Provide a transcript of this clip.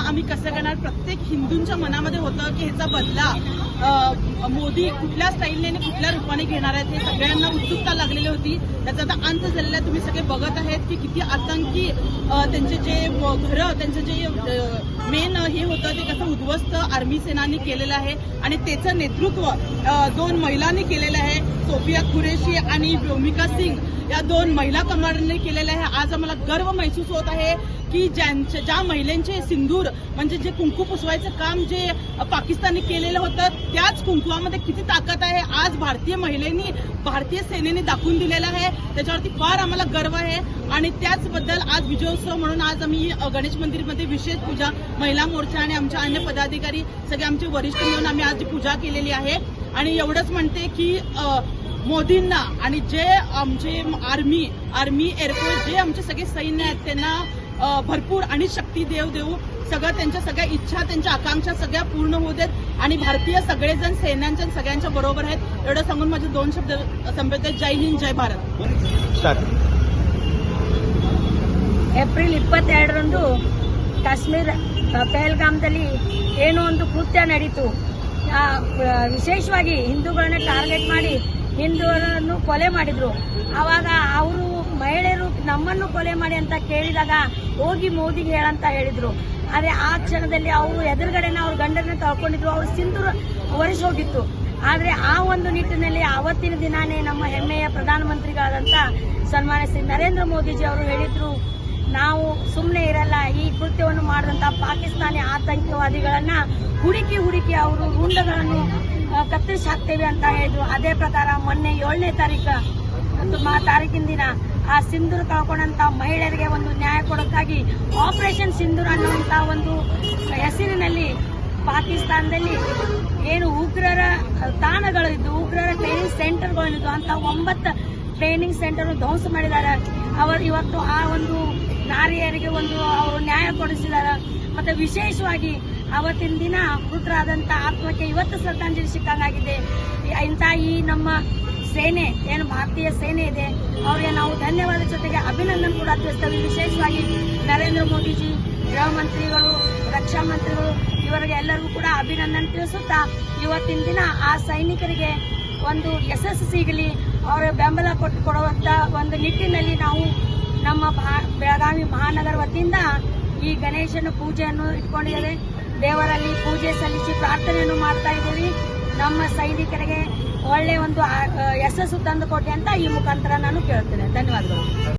आम्ही कसं करणार. प्रत्येक हिंदूंच्या मनामध्ये होतं की ह्याचा बदला मोदी कुठल्या स्टाईलने आणि कुठल्या रूपाने घेणार आहेत हे सगळ्यांना उत्सुकता लागलेली होती. त्याचा आता अंत झालेला आहे. तुम्ही सगळे बघत आहेत की किती आतंकी त्यांचे जे घरं त्यांचं जे मेन हे होतं ते कसं उद्ध्वस्त आर्मी सेनानी केलेलं आहे आणि त्याचं नेतृत्व 2 महिलांनी केलेलं आहे. सोफिया कुरेशी आणि भूमिका सिंग या 2 महिला कमांडरने केलेलं आहे. आज आम्हाला गर्व महसूस होत आहे की ज्या महिलांचे सिंदूर म्हणजे जे कुंकू पुसवायचं काम जे पाकिस्तानने केलेलं होतं त्याच कुंकुवामध्ये किती ताकद आहे आज भारतीय महिलांनी भारतीय सेनेने दाखवून दिलेलं आहे. त्याच्यावरती फार आम्हाला गर्व आहे आणि त्याचबद्दल आज विजयोत्सव म्हणून आज आम्ही गणेश मंदिरमध्ये विशेष पूजा महिला मोर्चा आणि आमच्या अन्य पदाधिकारी सगळे आमचे वरिष्ठ मिळून आम्ही आज पूजा केलेली आहे. आणि एवढंच म्हणते की मोदींना आणि जे आमचे आर्मी एअरफोर्स जे आमचे सगळे सैन्य आहेत त्यांना भरपूर आणि शक्ती देऊ सगळं त्यांच्या सगळ्या इच्छा त्यांच्या आकांक्षा सगळ्या पूर्ण होऊ देत आणि भारतीय सगळेजण सैन्यांच्या सगळ्यांच्या बरोबर आहेत एवढं सांगून माझे 2 शब्द संपवते. जय हिंद जय भारत. ಏಪ್ರಿಲ್ 22ರಂದು ಕಾಶ್ಮೀರ ಪಹಲ್ಗಾಮ್ದಲ್ಲಿ ಏನೋ ಒಂದು ಕೃತ್ಯ ನಡೀತು. ವಿಶೇಷವಾಗಿ ಹಿಂದೂಗಳನ್ನ ಟಾರ್ಗೆಟ್ ಮಾಡಿ ಹಿಂದೂಗಳನ್ನು ಕೊಲೆ ಮಾಡಿದ್ರು. ಆವಾಗ ಅವರು ಮಹಿಳೆಯರು ನಮ್ಮನ್ನು ಕೊಲೆ ಮಾಡಿ ಅಂತ ಕೇಳಿದಾಗ ಹೋಗಿ ಮೋದಿಗೆ ಹೇಳಂತ ಹೇಳಿದ್ರು. ಆದರೆ ಆ ಕ್ಷಣದಲ್ಲಿ ಅವರು ಎದುರುಗಡೆನ ಅವ್ರ ಗಂಡರನ್ನ ಕಳ್ಕೊಂಡಿದ್ರು. ಅವ್ರ ಸಿಂಧೂರ ಒರೆಸಿ ಹೋಗಿತ್ತು. ಆದರೆ ಆ ಒಂದು ನಿಟ್ಟಿನಲ್ಲಿ ಅವತ್ತಿನ ದಿನಾನೇ ನಮ್ಮ ಹೆಮ್ಮೆಯ ಪ್ರಧಾನಮಂತ್ರಿಗಳಾದಂಥ ಸನ್ಮಾನ್ಯ ಶ್ರೀ ನರೇಂದ್ರ ಮೋದಿಜಿ ಅವರು ಹೇಳಿದ್ರು, ನಾವು ಸುಮ್ಮನೆ ಇರಲ್ಲ, ಈ ಕೃತ್ಯವನ್ನು ಮಾಡಿದಂಥ ಪಾಕಿಸ್ತಾನಿ ಆತಂಕವಾದಿಗಳನ್ನ ಹುಡುಕಿ ಅವರು ರುಂಡಗಳನ್ನು ಕತ್ತರಿಸಿ ಹಾಕ್ತೇವೆ ಅಂತ ಹೇಳಿದ್ರು. ಅದೇ ಪ್ರಕಾರ ಮೊನ್ನೆ 7ನೇ ತಾರೀಕಿನ ದಿನ ಆ ಸಿಂಧೂರ್ ಕಳ್ಕೊಂಡಂತ ಮಹಿಳೆಯರಿಗೆ ಒಂದು ನ್ಯಾಯ ಕೊಡೋಕ್ಕಾಗಿ ಆಪರೇಷನ್ ಸಿಂಧೂರ್ ಅನ್ನುವಂತ ಒಂದು ಹೆಸರಿನಲ್ಲಿ ಪಾಕಿಸ್ತಾನದಲ್ಲಿ ಏನು ಉಗ್ರರ ತಾಣಗಳಿದ್ದು ಉಗ್ರರ ಟ್ರೈನಿಂಗ್ ಸೆಂಟರ್ಗಳಿದ್ದು ಅಂತ 9 ಟ್ರೈನಿಂಗ್ ಸೆಂಟರ್ ಧ್ವಂಸ ಮಾಡಿದ್ದಾರೆ. ಅವರು ಇವತ್ತು ಆ ಒಂದು ನಾರಿಯರಿಗೆ ಒಂದು ಅವರು ನ್ಯಾಯ ಕೊಡಿಸಿದ್ದಾರೆ. ಮತ್ತೆ ವಿಶೇಷವಾಗಿ ಅವತ್ತಿನ ದಿನ ಮೃತರಾದಂಥ ಆತ್ಮಕ್ಕೆ ಇವತ್ತು ಶ್ರದ್ಧಾಂಜಲಿ ಸಿಕ್ಕಂಗಾಗಿದೆ. ಇಂಥ ಈ ನಮ್ಮ ಸೇನೆ ಏನು ಭಾರತೀಯ ಸೇನೆ ಇದೆ ಅವರಿಗೆ ನಾವು ಧನ್ಯವಾದ ಜೊತೆಗೆ ಅಭಿನಂದನೆ ಕೂಡ ತಿಳಿಸ್ತೇವೆ. ವಿಶೇಷವಾಗಿ ನರೇಂದ್ರ ಮೋದಿಜಿ, ಗೃಹ ಮಂತ್ರಿಗಳು, ರಕ್ಷಾ ಮಂತ್ರಿಗಳು ಇವರಿಗೆ ಎಲ್ಲರಿಗೂ ಕೂಡ ಅಭಿನಂದನೆ ತಿಳಿಸುತ್ತಾ ಇವತ್ತಿನ ದಿನ ಆ ಸೈನಿಕರಿಗೆ ಒಂದು ಯಶಸ್ಸು ಸಿಗಲಿ, ಅವರ ಬೆಂಬಲ ಕೊಡುವಂತ ಒಂದು ನಿಟ್ಟಿನಲ್ಲಿ ನಾವು ನಮ್ಮ ಬೆಳಗಾವಿ ಮಹಾನಗರ ವತಿಯಿಂದ ಈ ಗಣೇಶನ ಪೂಜೆಯನ್ನು ಇಟ್ಕೊಂಡಿದ್ದೇವೆ. ದೇವರಲ್ಲಿ ಪೂಜೆ ಸಲ್ಲಿಸಿ ಪ್ರಾರ್ಥನೆಯನ್ನು ಮಾಡ್ತಾ ಇದ್ದೀವಿ. ನಮ್ಮ ಸೈನಿಕರಿಗೆ ಒಳ್ಳೆ ಒಂದು ಯಶಸ್ಸು ತಂದುಕೊಟ್ಟೆ ಅಂತ ಈ ಮುಖಾಂತರ ನಾನು ಕೇಳ್ತೇನೆ. ಧನ್ಯವಾದಗಳು.